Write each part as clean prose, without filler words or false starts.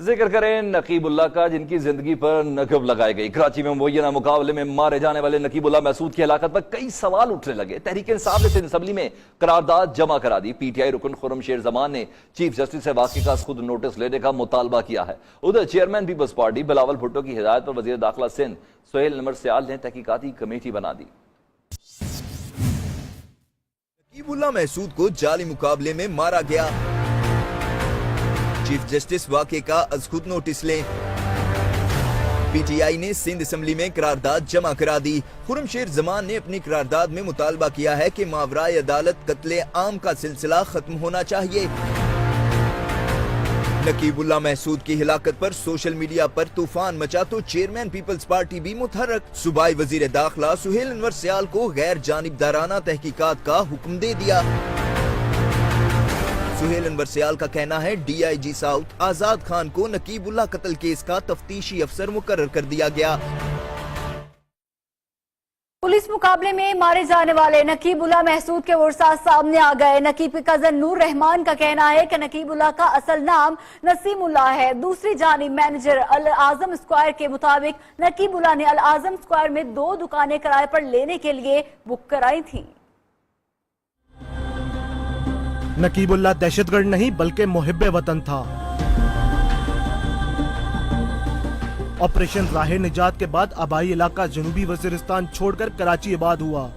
ذکر کریں نقیب اللہ کا، جن کی زندگی پر نقب لگائی گئی۔ کراچی میں مبینہ مقابلے میں مارے جانے والے نقیب اللہ محسود کی ہلاکت پر کئی سوال اٹھنے لگے۔ تحریک انصاف نے سندھ اسمبلی میں قرارداد جمع کرا دی۔ پی ٹی آئی رکن خرم شیر زمان نے چیف جسٹس سے واقعے کا خود نوٹس لینے کا مطالبہ کیا ہے۔ ادھر chairman Peoples Party Bilawal Bhutto کی ہدایت پر وزیر داخلہ سندھ سہیل انور سیال نے تحقیقاتی کمیٹی بنا دی۔ نقیب اللہ محسود کو جعلی مقابلے میں مارا گیا، چیف جسٹس واقعے کا از خود نوٹس لیں۔ پی ٹی آئی نے سندھ اسمبلی میں قرارداد جمع کرا دی۔ خرم شیر زمان نے اپنی قرارداد میں مطالبہ کیا ہے کہ ماورائے عدالت قتل عام کا سلسلہ ختم ہونا چاہیے۔ نقیب اللہ محسود کی ہلاکت پر سوشل میڈیا پر طوفان مچا تو چیئرمین پیپلز پارٹی بھی متحرک۔ صوبائی وزیر داخلہ سہیل انور سیال کو غیر جانبدارانہ تحقیقات کا حکم دے دیا۔ سہیل انور سیال کا کہنا ہے ڈی آئی جی ساؤتھ آزاد خان کو نقیب اللہ قتل کیس کا تفتیشی افسر مقرر کر دیا گیا۔ پولیس مقابلے میں مارے جانے والے نقیب اللہ محسود کے ورثاء سامنے آ گئے۔ نقیب کے کزن نور رحمان کا کہنا ہے کہ نقیب اللہ کا اصل نام نسیم اللہ ہے۔ دوسری جانب مینیجر العظم اسکوائر کے مطابق نقیب اللہ نے العظم اسکوائر میں 2 دکانیں کرائے پر لینے کے لیے بک کرائی تھیں۔ نقیب اللہ دہشت گرد نہیں بلکہ محب وطن تھا۔ آپریشن راہ نجات کے بعد آبائی علاقہ جنوبی وزیرستان چھوڑ کر کراچی آباد ہوا۔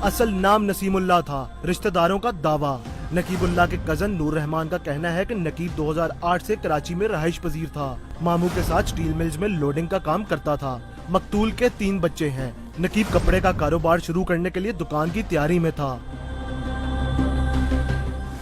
اصل نام نسیم اللہ تھا، رشتہ داروں کا دعویٰ۔ نقیب اللہ کے کزن نور رحمان کا کہنا ہے کہ نقیب 2008 سے کراچی میں رہائش پذیر تھا۔ ماموں کے ساتھ سٹیل ملز میں لوڈنگ کا کام کرتا تھا۔ مقتول کے 3 بچے ہیں۔ نقیب کپڑے کا کاروبار شروع کرنے کے لیے دکان کی تیاری میں تھا۔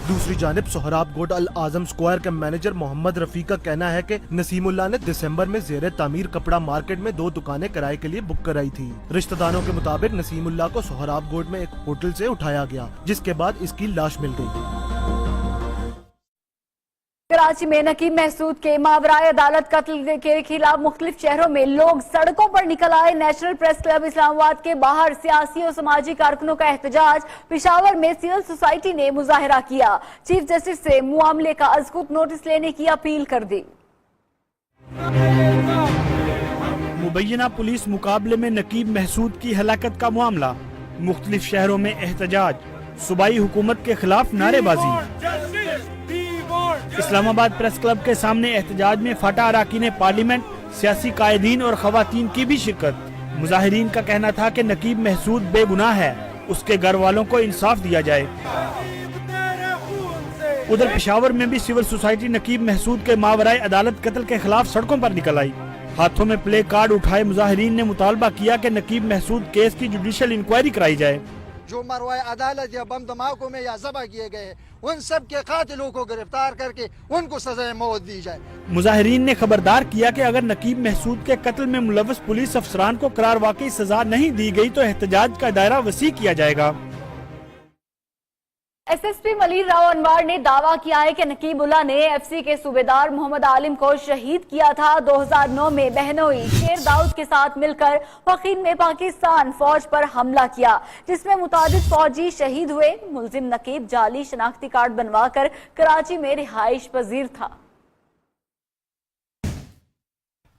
دوسری جانب سہراب گوڈ العظم اسکوائر کے مینیجر محمد رفیق کا کہنا ہے کہ نسیم اللہ نے دسمبر میں زیر تعمیر کپڑا مارکیٹ میں 2 دکانیں کرائے کے لیے بک کرائی تھی۔ رشتہ داروں کے مطابق نسیم اللہ کو سہراب گوڈ میں ایک ہوٹل سے اٹھایا گیا، جس کے بعد اس کی لاش مل گئی۔ کراچی میں نقیب محسود کے ماورائے عدالت قتل کے خلاف مختلف شہروں میں لوگ سڑکوں پر نکل آئے۔ نیشنل پریس کلب اسلام آباد کے باہر سیاسی اور سماجی کارکنوں کا احتجاج۔ پشاور میں سول سوسائٹی نے مظاہرہ کیا۔ چیف جسٹس سے معاملے کا از خود نوٹس لینے کی اپیل کر دی۔ مبینہ پولیس مقابلے میں نقیب محسود کی ہلاکت کا معاملہ، مختلف شہروں میں احتجاج، صوبائی حکومت کے خلاف نعرے بازی۔ اسلام آباد پریس کلب کے سامنے احتجاج میں فاٹا اراکین پارلیمنٹ، سیاسی قائدین اور خواتین کی بھی شرکت۔ مظاہرین کا کہنا تھا کہ نقیب محسود بے گناہ ہے، اس کے گھر والوں کو انصاف دیا جائے۔ ادھر پشاور میں بھی سول سوسائٹی نقیب محسود کے ماورائے عدالت قتل کے خلاف سڑکوں پر نکل آئی۔ ہاتھوں میں پلے کارڈ اٹھائے مظاہرین نے مطالبہ کیا کہ نقیب محسود کیس کی جوڈیشل انکوائری کرائی جائے۔ جو مروائے عدالت یا بم دھماکوں میں یا ذبح کیے گئے ان سب کے قاتلوں کو گرفتار کر کے ان کو سزائے موت دی جائے۔ مظاہرین نے خبردار کیا کہ اگر نقیب محسود کے قتل میں ملوث پولیس افسران کو قرار واقعی سزا نہیں دی گئی تو احتجاج کا دائرہ وسیع کیا جائے گا۔ S S P Malir Rao Anwar نے دعویٰ کیا ہے کہ نقیب اللہ نے ایف سی کے صوبیدار محمد عالم کو شہید کیا تھا۔ 2009 میں بہنوئی شیر داؤد کے ساتھ مل کر فقین میں پاکستان فوج پر حملہ کیا، جس میں متعدد فوجی شہید ہوئے۔ ملزم نقیب جعلی شناختی کارڈ بنوا کر کراچی میں رہائش پذیر تھا۔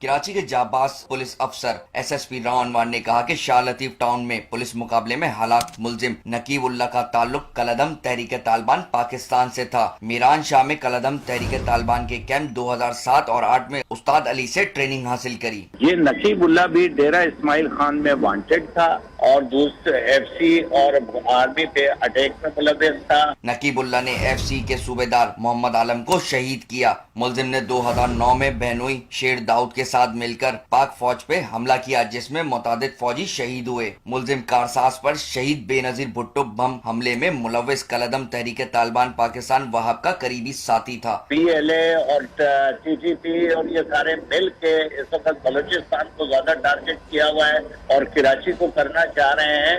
کراچی کے جاباز پولیس افسر ایس ایس پی راؤ انوار نے کہا کہ شاہ لطیف ٹاؤن میں پولیس مقابلے میں ہلاک ملزم نقیب اللہ کا تعلق کالعدم تحریک طالبان پاکستان سے تھا۔ میران شاہ میں کالعدم تحریک طالبان کے کیمپ 2007 اور 2008 میں استاد علی سے ٹریننگ حاصل کری۔ یہ نقیب اللہ بھی ڈیرہ اسماعیل خان میں وانٹڈ تھا اور دوسرے ایف سی اور آرمی پہ اٹیک میں ملوث تھا۔ نقیب اللہ نے ایف سی کے صوبیدار محمد عالم کو شہید کیا۔ ملزم نے 2009 میں بہنوئی شیر داؤد کے ساتھ مل کر پاک فوج پہ حملہ کیا، جس میں متعدد فوجی شہید ہوئے۔ ملزم کارساز پر شہید بے نظیر بھٹو بم حملے میں ملوث کالعدم تحریک طالبان پاکستان وہاب کا قریبی ساتھی تھا۔ پی ایل اے اور ٹی ٹی پی اور یہ سارے مل کے اس وقت بلوچستان کو زیادہ ٹارگٹ کیا ہوا ہے اور کراچی کو کرنا چاہ رہے ہیں۔